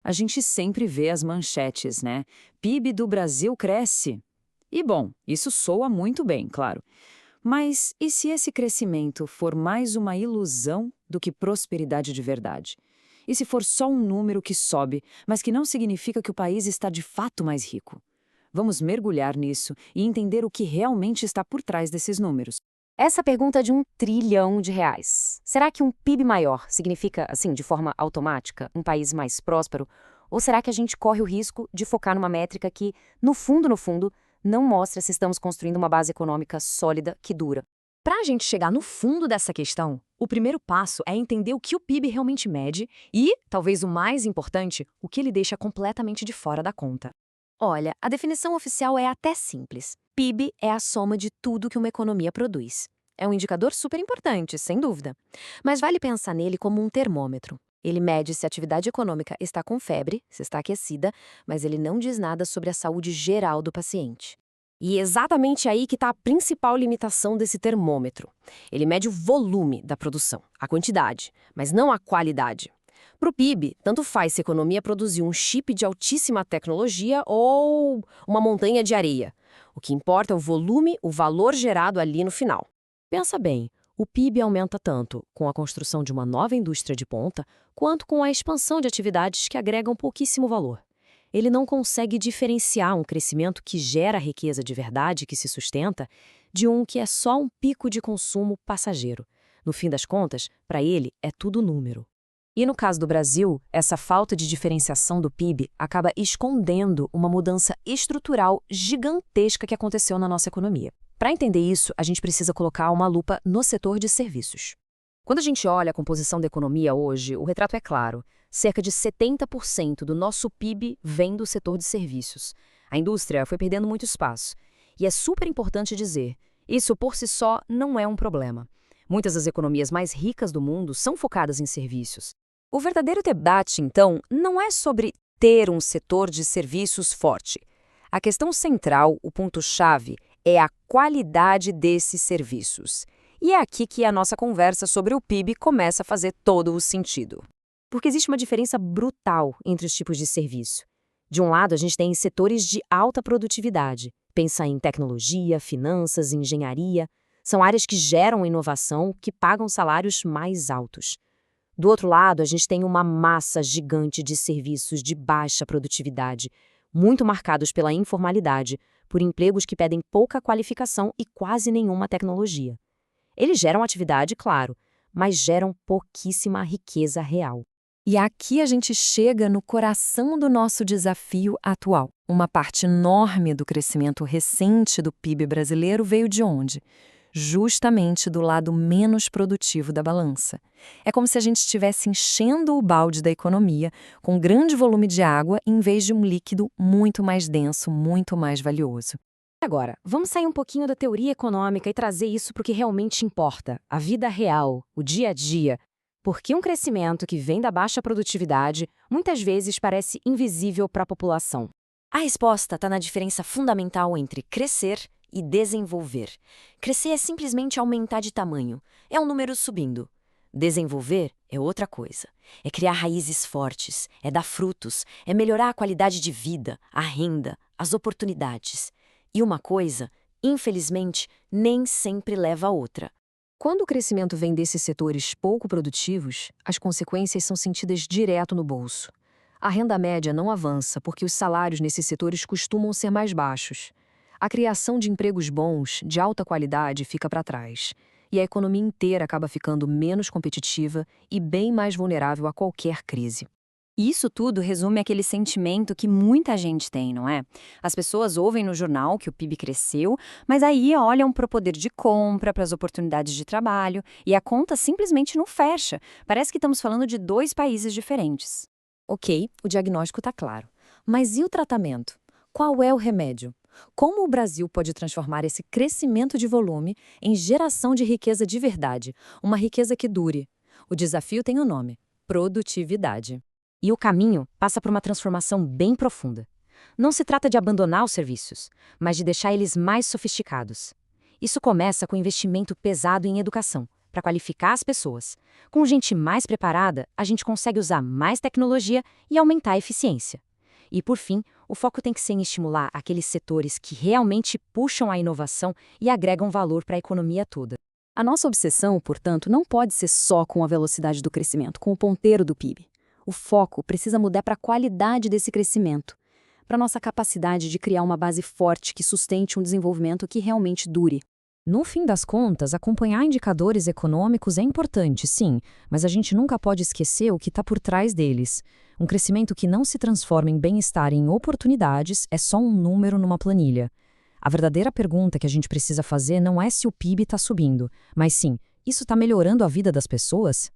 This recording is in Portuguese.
A gente sempre vê as manchetes, né? PIB do Brasil cresce. E bom, isso soa muito bem, claro. Mas e se esse crescimento for mais uma ilusão do que prosperidade de verdade? E se for só um número que sobe, mas que não significa que o país está de fato mais rico? Vamos mergulhar nisso e entender o que realmente está por trás desses números. Essa pergunta de R$ 1 trilhão. Será que um PIB maior significa, assim, de forma automática, um país mais próspero? Ou será que a gente corre o risco de focar numa métrica que, no fundo, não mostra se estamos construindo uma base econômica sólida que dura? Para a gente chegar no fundo dessa questão, o primeiro passo é entender o que o PIB realmente mede e, talvez o mais importante, o que ele deixa completamente de fora da conta. Olha, a definição oficial é até simples. PIB é a soma de tudo que uma economia produz. É um indicador super importante, sem dúvida. Mas vale pensar nele como um termômetro. Ele mede se a atividade econômica está com febre, se está aquecida, mas ele não diz nada sobre a saúde geral do paciente. E é exatamente aí que está a principal limitação desse termômetro. Ele mede o volume da produção, a quantidade, mas não a qualidade. Para o PIB, tanto faz se a economia produzir um chip de altíssima tecnologia ou uma montanha de areia. O que importa é o volume, o valor gerado ali no final. Pensa bem, o PIB aumenta tanto com a construção de uma nova indústria de ponta, quanto com a expansão de atividades que agregam pouquíssimo valor. Ele não consegue diferenciar um crescimento que gera riqueza de verdade, que se sustenta, de um que é só um pico de consumo passageiro. No fim das contas, para ele, é tudo número. E no caso do Brasil, essa falta de diferenciação do PIB acaba escondendo uma mudança estrutural gigantesca que aconteceu na nossa economia. Para entender isso, a gente precisa colocar uma lupa no setor de serviços. Quando a gente olha a composição da economia hoje, o retrato é claro. Cerca de 70% do nosso PIB vem do setor de serviços. A indústria foi perdendo muito espaço. E é super importante dizer, isso por si só não é um problema. Muitas das economias mais ricas do mundo são focadas em serviços. O verdadeiro debate, então, não é sobre ter um setor de serviços forte. A questão central, o ponto-chave, é a qualidade desses serviços. E é aqui que a nossa conversa sobre o PIB começa a fazer todo o sentido. Porque existe uma diferença brutal entre os tipos de serviço. De um lado, a gente tem setores de alta produtividade. Pensa em tecnologia, finanças, engenharia. São áreas que geram inovação, que pagam salários mais altos. Do outro lado, a gente tem uma massa gigante de serviços de baixa produtividade, muito marcados pela informalidade, por empregos que pedem pouca qualificação e quase nenhuma tecnologia. Eles geram atividade, claro, mas geram pouquíssima riqueza real. E aqui a gente chega no coração do nosso desafio atual. Uma parte enorme do crescimento recente do PIB brasileiro veio de onde? Justamente do lado menos produtivo da balança. É como se a gente estivesse enchendo o balde da economia com um grande volume de água em vez de um líquido muito mais denso, muito mais valioso. Agora, vamos sair um pouquinho da teoria econômica e trazer isso para o que realmente importa, a vida real, o dia a dia. Porque um crescimento que vem da baixa produtividade muitas vezes parece invisível para a população. A resposta está na diferença fundamental entre crescer e desenvolver. Crescer é simplesmente aumentar de tamanho, é um número subindo. Desenvolver é outra coisa. É criar raízes fortes, é dar frutos, é melhorar a qualidade de vida, a renda, as oportunidades. E uma coisa, infelizmente, nem sempre leva a outra. Quando o crescimento vem desses setores pouco produtivos, as consequências são sentidas direto no bolso. A renda média não avança porque os salários nesses setores costumam ser mais baixos. A criação de empregos bons, de alta qualidade, fica para trás. E a economia inteira acaba ficando menos competitiva e bem mais vulnerável a qualquer crise. Isso tudo resume aquele sentimento que muita gente tem, não é? As pessoas ouvem no jornal que o PIB cresceu, mas aí olham para o poder de compra, para as oportunidades de trabalho, e a conta simplesmente não fecha. Parece que estamos falando de dois países diferentes. Ok, o diagnóstico está claro. Mas e o tratamento? Qual é o remédio? Como o Brasil pode transformar esse crescimento de volume em geração de riqueza de verdade, uma riqueza que dure? O desafio tem um nome: produtividade. E o caminho passa por uma transformação bem profunda. Não se trata de abandonar os serviços, mas de deixar eles mais sofisticados. Isso começa com investimento pesado em educação, para qualificar as pessoas. Com gente mais preparada, a gente consegue usar mais tecnologia e aumentar a eficiência. E, por fim, o foco tem que ser em estimular aqueles setores que realmente puxam a inovação e agregam valor para a economia toda. A nossa obsessão, portanto, não pode ser só com a velocidade do crescimento, com o ponteiro do PIB. O foco precisa mudar para a qualidade desse crescimento, para a nossa capacidade de criar uma base forte que sustente um desenvolvimento que realmente dure. No fim das contas, acompanhar indicadores econômicos é importante, sim, mas a gente nunca pode esquecer o que está por trás deles. Um crescimento que não se transforma em bem-estar e em oportunidades é só um número numa planilha. A verdadeira pergunta que a gente precisa fazer não é se o PIB está subindo, mas sim, isso está melhorando a vida das pessoas?